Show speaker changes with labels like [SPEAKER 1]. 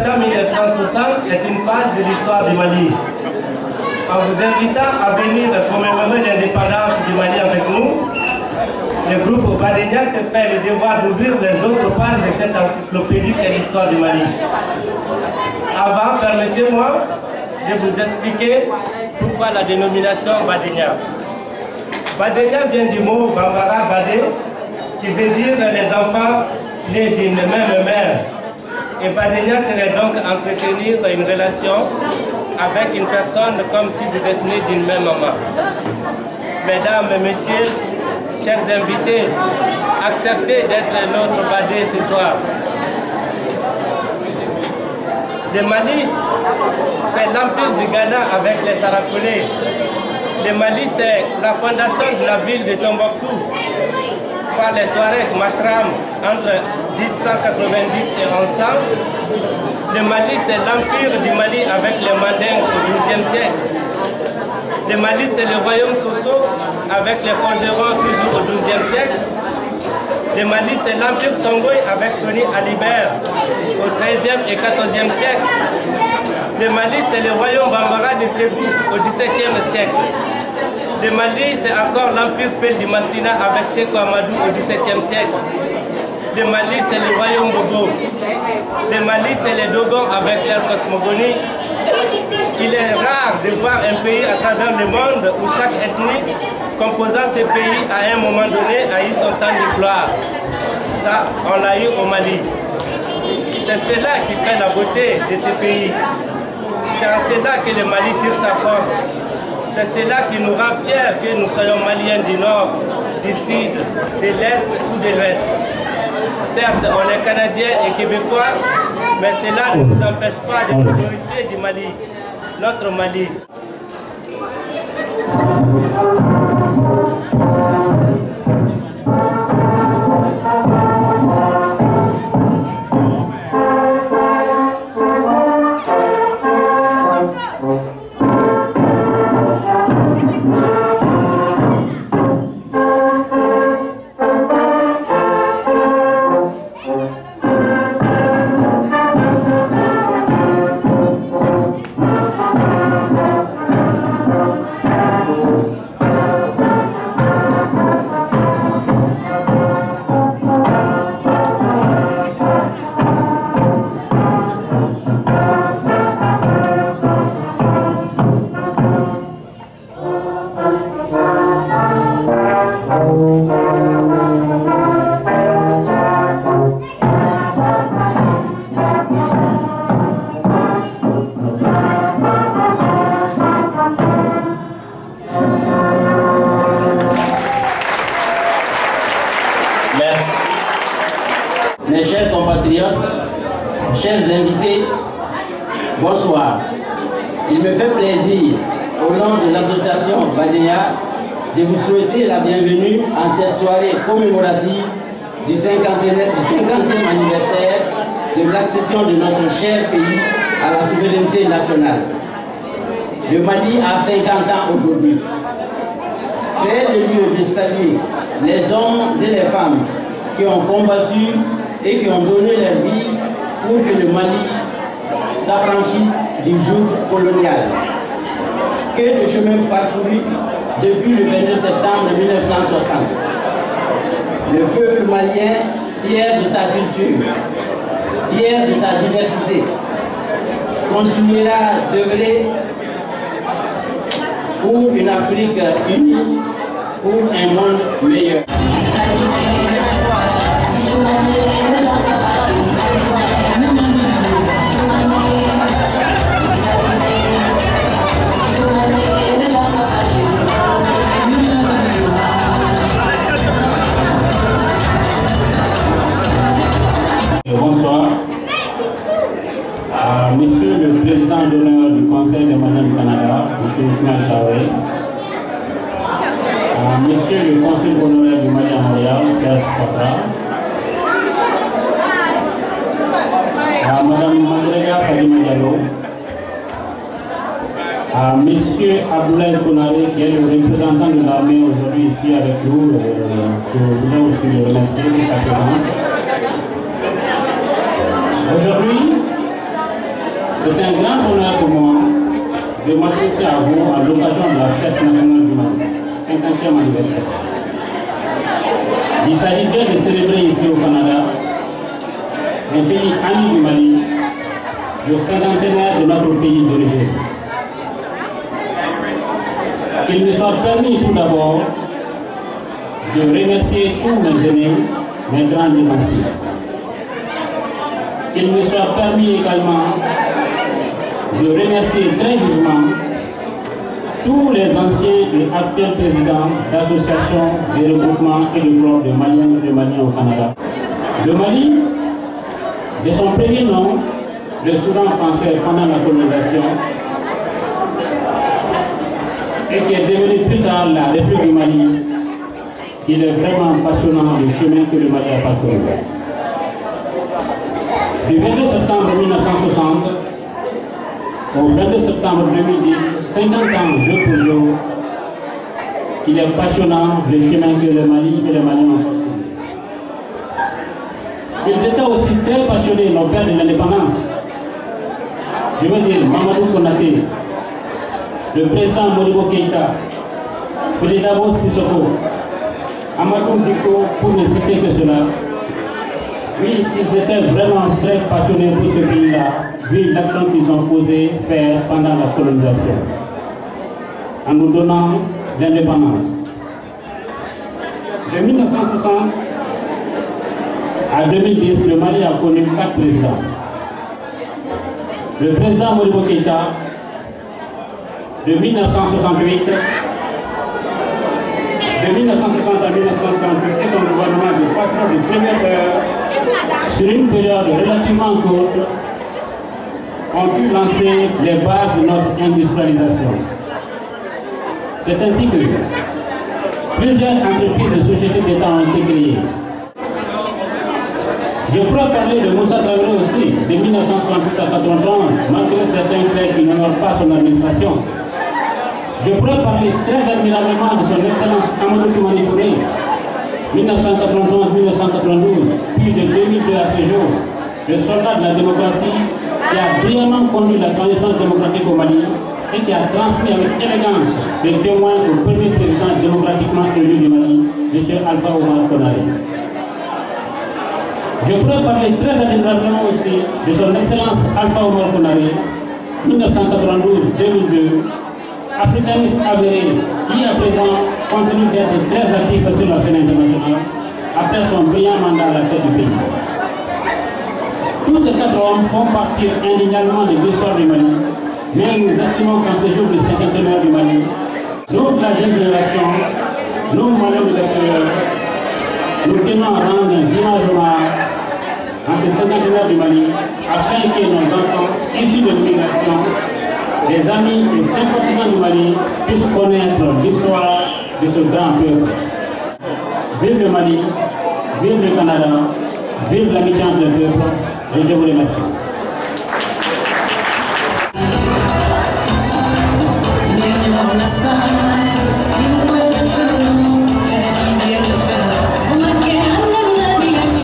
[SPEAKER 1] ans 1960 est une page de l'histoire du Mali. En vous invitant à venir commémorer l'indépendance du Mali avec nous, le groupe Badenia s'est fait le devoir d'ouvrir les autres pages de cette encyclopédie qu'est l'histoire du Mali. Avant, permettez-moi de vous expliquer pourquoi la dénomination Badenia. Badenia vient du mot Bambara Badé, qui veut dire les enfants nés d'une même mère. Et Badenia serait donc entretenir une relation avec une personne comme si vous êtes nés d'une même maman. Mesdames et messieurs, chers invités, acceptez d'être notre Badé ce soir. Le Mali, c'est l'empire du Ghana avec les Sarakolés. Le Mali, c'est la fondation de la ville de Tombouctou par les Touaregs Machram entre 1090 et 1100. Le Mali, c'est l'empire du Mali avec les Mandingues au XIIe siècle. Le Mali, c'est le royaume Soso avec les forgerons toujours au XIIe siècle. Le Mali, c'est l'empire Songhai avec Soni Alibert au XIIIe et XIVe siècle. Le Mali, c'est le royaume Bambara de Ségou au XVIIe siècle. Le Mali, c'est encore l'empire Pel du Massina avec Cheikh Amadou au XVIIe siècle. Le Mali, c'est le royaume Bobo. Le Mali, c'est les Dogons avec leur cosmogonie. Il est rare de voir un pays à travers le monde où chaque ethnie composant ce pays à un moment donné a eu son temps de gloire. Ça, on l'a eu au Mali. C'est cela qui fait la beauté de ce pays. C'est à cela que le Mali tire sa force. C'est cela qui nous rend fiers que nous soyons Maliens du Nord, du Sud, de l'Est ou de l'Ouest. Certes, on est Canadiens et Québécois, mais cela ne nous empêche pas de nous glorifier du Mali, notre Mali.
[SPEAKER 2] Mes chers compatriotes, chers invités, bonsoir. Il me fait plaisir, au nom de l'association Badenia, de vous souhaiter la bienvenue en cette soirée commémorative du 50e anniversaire de l'accession de notre cher pays à la souveraineté nationale. Le Mali a 50 ans aujourd'hui. C'est le lieu de saluer les hommes et les femmes qui ont combattu et qui ont donné leur vie pour que le Mali s'affranchisse du joug colonial. Que de chemin parcouru depuis le 22 septembre 1960. Le peuple malien, fier de sa culture, fier de sa diversité, continuera d'œuvrer pour une Afrique unie, pour un monde meilleur.
[SPEAKER 3] Bonsoir. Monsieur le Président d'honneur du Conseil des Maliens du Canada, M. Ismaël Traoré. Monsieur le Conseil honoraire du Mali à Montréal, Serge Fatra. Madame Mandrega Fadima Diallo. Monsieur Abdoulaye Konaré, qui est le représentant de l'armée aujourd'hui ici avec nous, je voulais aussi le remercier de sa présence. Aujourd'hui, C'est un grand honneur pour moi de m'adresser à vous à l'occasion de la fête nationale du Mali, 50e anniversaire. Il s'agit bien de célébrer ici au Canada, un pays ami du Mali, le cinquantenaire de notre pays d'origine. Qu'il me soit permis tout d'abord de remercier tous mes aînés, mes grands démentiers. Qu'il me soit permis également de remercier très vivement tous les anciens et actuels présidents d'associations, de regroupements et de clubs de Maliens et de Maliens au Canada. Le Mali, de son premier nom, le Soudan français pendant la colonisation, et qui est devenu plus tard la République du Mali, il est vraiment passionnant le chemin que le Mali a parcouru. Du 22 septembre 1960 au 22 septembre 2010, 50 ans jour pour jour, il est passionnant le chemin que le Mali et les Maliens ont parcouru. Ils étaient aussi très passionnés, nos pères de l'indépendance. Je veux dire Mamadou Konaté, le président Modibo Keïta, Félidabo Sissoko, Amadou Diko, pour ne citer que cela. Oui, ils étaient vraiment très passionnés pour ce pays-là, vu l'action qu'ils ont posé faire pendant la colonisation, en nous donnant l'indépendance. De 1960 à 2010, le Mali a connu 4 présidents. Le président Modibo Keïta, de 1968, de 1960 à 1968, et son gouvernement de façon de première heure, sur une période relativement courte, ont pu lancer les bases de notre industrialisation. C'est ainsi que plusieurs entreprises de sociétés d'État ont été créées. Je pourrais parler de Moussa Traoré aussi, de 1968 à 1991, malgré certains faits qui n'honorent pas son administration. Je pourrais parler très admirablement de son excellence Amadou Toumani Touré, 1991-1992, puis de 2002 à ce jour, le soldat de la démocratie qui a brillamment conduit la transition démocratique au Mali et qui a transmis avec élégance les témoins au premier président démocratiquement élu du Mali, M. Alpha Oumar Konaré. Je pourrais parler très admirablement aussi de son excellence Alpha Oumar Konaré, 1992-2002, africaniste avéré, qui à présent continue d'être très actif sur la scène internationale après son brillant mandat à la tête du pays. Tous ces 4 hommes font partie indéniablement de l'histoire du Mali, mais nous estimons qu'en ce jour du cinquantenaire du Mali, nous, la jeune génération, nous, Maliens de l'extérieur, nous tenons à rendre un vivant hommage en ce cinquantenaire du Mali, afin que nos enfants issus de l'immigration, les amis et sympathisants du Mali puissent connaître l'histoire de ce grand peuple. Vive le Mali, vive le Canada, vive l'amitié entre les peuples, et je vous remercie.